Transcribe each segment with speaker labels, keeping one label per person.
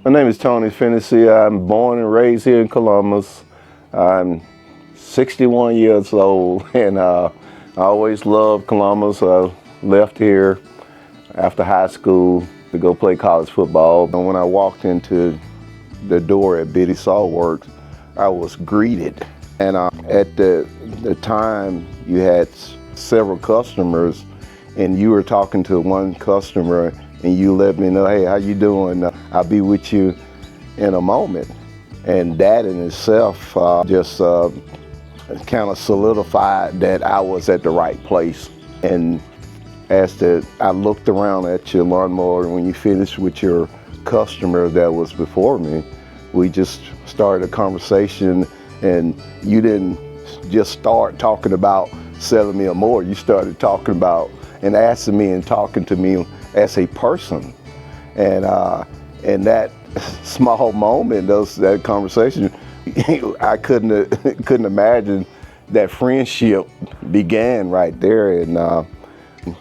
Speaker 1: My name is Tony Phinisey. I'm born and raised here in Columbus. I'm 61 years old, and I always loved Columbus. I left here after high school to go play college football. And when I walked into the door at Biddy Saltworks, I was greeted. And at the time, you had several customers, and you were talking to one customer, and you let me know, hey, how you doing? I'll be with you in a moment. And that in itself just kind of solidified that I was at the right place. And I looked around at your lawnmower, and when you finished with your customer that was before me, we just started a conversation, and you didn't just start talking about selling me a mower. You started talking about and asking me and talking to me as a person. And that small moment, that conversation, I couldn't imagine that friendship began right there. And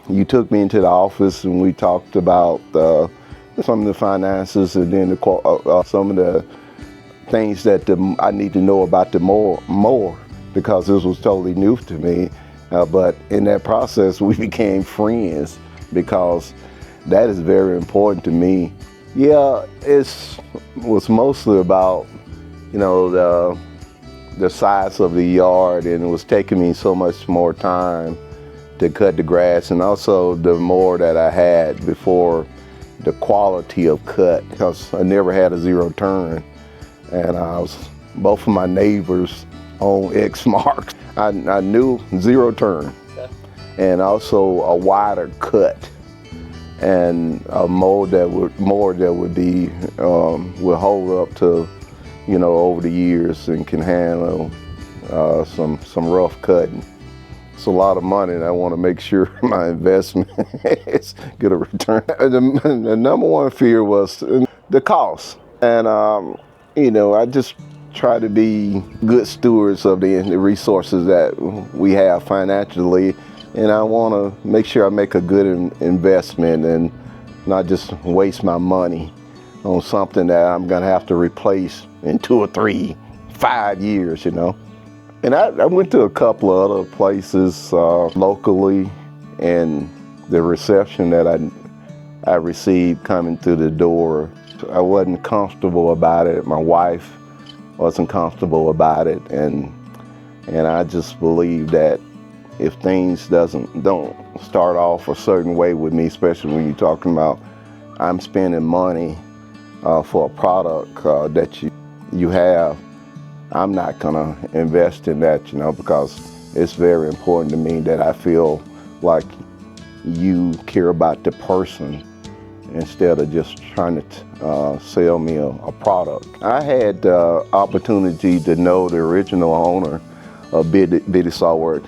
Speaker 1: you took me into the office, and we talked about some of the finances, and then some of the things that I need to know about the mower, because this was totally new to me. But in that process, we became friends, because that is very important to me. Yeah, it was mostly about, the size of the yard, and it was taking me so much more time to cut the grass, and also the mower that I had before, the quality of cut, because I never had a zero turn, and both of my neighbors own X marks. I knew zero turn, and also a wider cut, and a mower that would be will hold up to, over the years, and can handle some rough cutting. It's a lot of money, and I want to make sure my investment is get a return. The number one fear was the cost, and I just try to be good stewards of the resources that we have financially, and I want to make sure I make a good investment and not just waste my money on something that I'm gonna have to replace in 2 or 3, 5 years, And I went to a couple of other places locally, and the reception that I received coming through the door, I wasn't comfortable about it. My wife wasn't comfortable about it, and I just believe that if things don't start off a certain way with me, especially when you're talking about I'm spending money for a product that you have, I'm not gonna invest in that, because it's very important to me that I feel like you care about the person instead of just trying to sell me a product. I had the opportunity to know the original owner of Biddy Saltworks.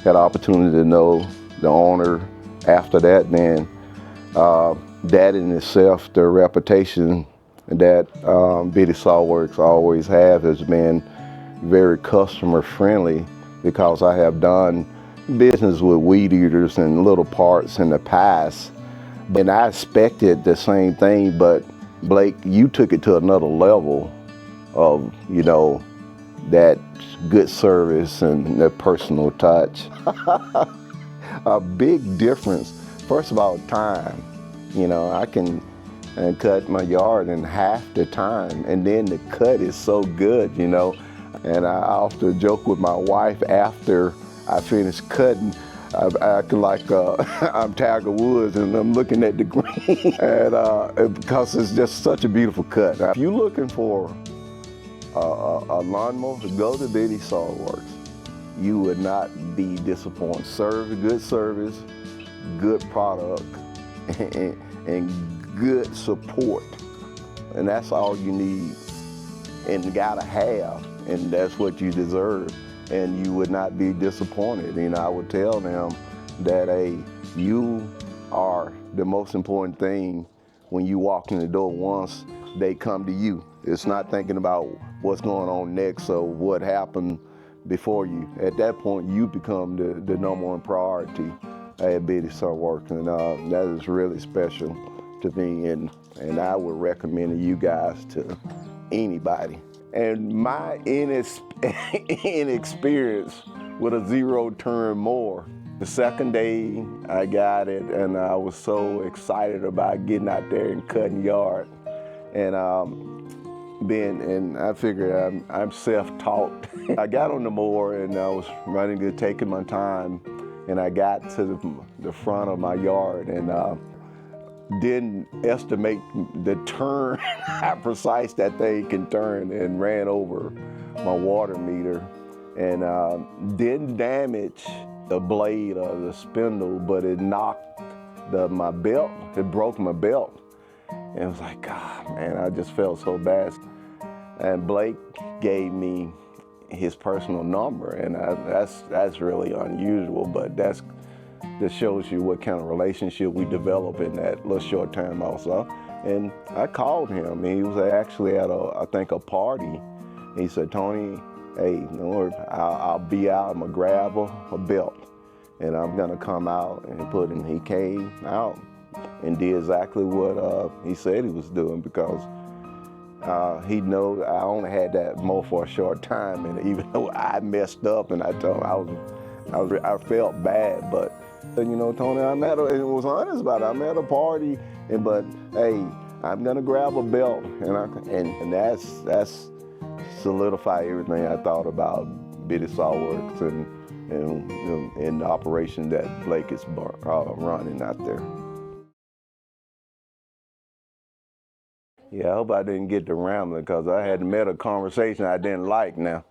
Speaker 1: Had the opportunity to know the owner after that. Then that in itself, the reputation that Biddy Saltworks always has been very customer friendly, because I have done business with weed eaters and little parts in the past. And I expected the same thing, but Blake, you took it to another level of, that good service and that personal touch. A big difference. First of all, time. I can cut my yard in half the time, and then the cut is so good, And I often joke with my wife after I finish cutting. I act like I'm Tiger Woods, and I'm looking at the green, and because it's just such a beautiful cut. If you're looking for a lawnmower, go to Biddy Saltworks. You would not be disappointed. Good service, good product, and good support, and that's all you need and gotta have, and that's what you deserve. And you would not be disappointed. I would tell them that, hey, you are the most important thing when you walk in the door once they come to you. It's not thinking about what's going on next or what happened before you. At that point, you become the number one priority at Biddy Saltworks, and that is really special. to me, and I would recommend you guys to anybody. And my inexperience with a zero-turn mower, the second day I got it, and I was so excited about getting out there and cutting yard. And I figured I'm self-taught. I got on the mower and I was running good, taking my time, and I got to the front of my yard and didn't estimate the turn, how precise that thing can turn, and ran over my water meter, and didn't damage the blade or the spindle, but it knocked my belt, it broke my belt. And it was like, God, man, I just felt so bad. And Blake gave me his personal number, and that's really unusual, but that shows you what kind of relationship we develop in that little short time also. And I called him. He was actually at I think a party. He said, Tony, hey, I'll be out, I'm gonna grab a belt, and I'm gonna come out and put him. He came out and did exactly what he said he was doing, because he knows I only had that mower for a short time, and even though I messed up and I told him I felt bad, but you know, Tony, and it was honest about it. I'm at a party, but hey, I'm gonna grab a belt, and that's solidified everything I thought about Bitty Sawworks and the operation that Blake is running out there. Yeah, I hope I didn't get to rambling, because I had met a conversation I didn't like now.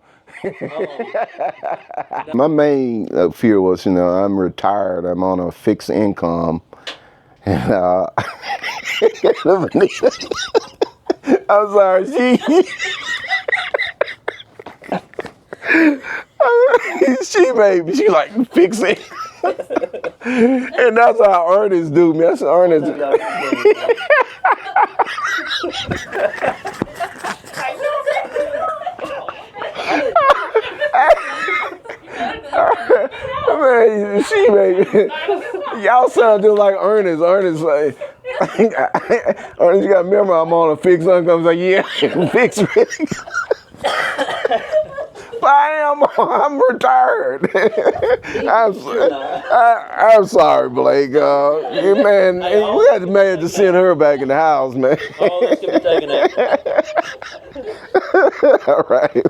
Speaker 1: My main fear was, you know, I'm retired, I'm on a fixed income, and I'm sorry, she made me, she like, fix it. And that's how Ernest do me. That's Ernest. Man, she made me. Y'all sound just like Ernest. Ernest, like, Ernest, you got to remember I'm on a fixed income. Like, yeah, fix it. But I'm retired. I'm sorry, Blake. Man, we had to manage to send her back in the house, man.
Speaker 2: Oh, that's going to be taken out.
Speaker 1: All right.